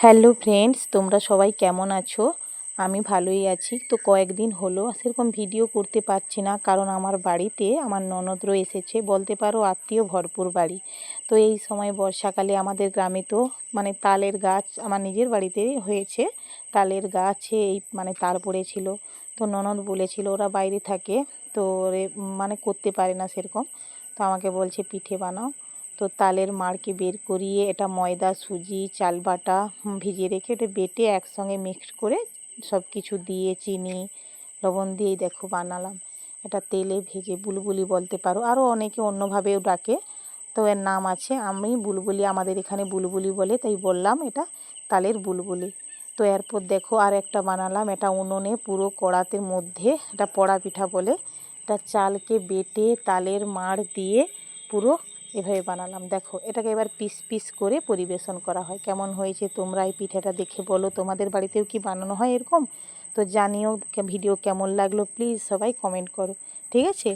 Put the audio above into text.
Hello friends, তোমরা সবাই কেমন আছো? আমি ভালোই আছি। তো কয়েকদিন হলো সেরকম ভিডিও করতে পারছি না, কারণ আমার বাড়িতে আমার ননদরা এসেছে, বলতে পারো আত্মীয় ভরপুর বাড়ি। তো এই সময় বর্ষাকালে আমাদের গ্রামে তো তালের গাছ আমার নিজের বাড়িতেই হয়েছে। তালের গাছে তাল পড়েছিল। তো ননদ বলেছিল, ওরা বাইরে থাকে, তো করতে পারে না সেরকম। তো আমাকে বলছে পিঠে বানাও। তো তালের মাড়কে বের করিয়ে এটা ময়দা, সুজি, চাল বাটা ভিজিয়ে রেখে এটা বেটে একসঙ্গে মিক্সড করে সব কিছু দিয়ে চিনি, লবণ দিয়েই দেখো বানালাম। এটা তেলে ভেজে বুলবুলি বলতে পারো, আরও অনেকে অন্যভাবেও ডাকে। তো এর নাম আছে, আমি বুলবুলি, আমাদের এখানে বুলবুলি বলে, তাই বললাম এটা তালের বুলবুলি। তো এরপর দেখো আর একটা বানালাম, এটা উনুনে পুরো কড়াতের মধ্যে, এটা পড়া পিঠা বলে। এটা চালকে বেটে তালের মাড় দিয়ে পুরো এভাবে বানালাম। দেখো এটাকে এবার পিস পিস করে পরিবেশন করা হয়। কেমন হয়েছে তোমরা এই পিঠাটা দেখে বলো, তোমাদের বাড়িতেও কি বানানো হয় এরকম? তো জানিও ভিডিও কেমন লাগলো, প্লিজ সবাই কমেন্ট করো, ঠিক আছে?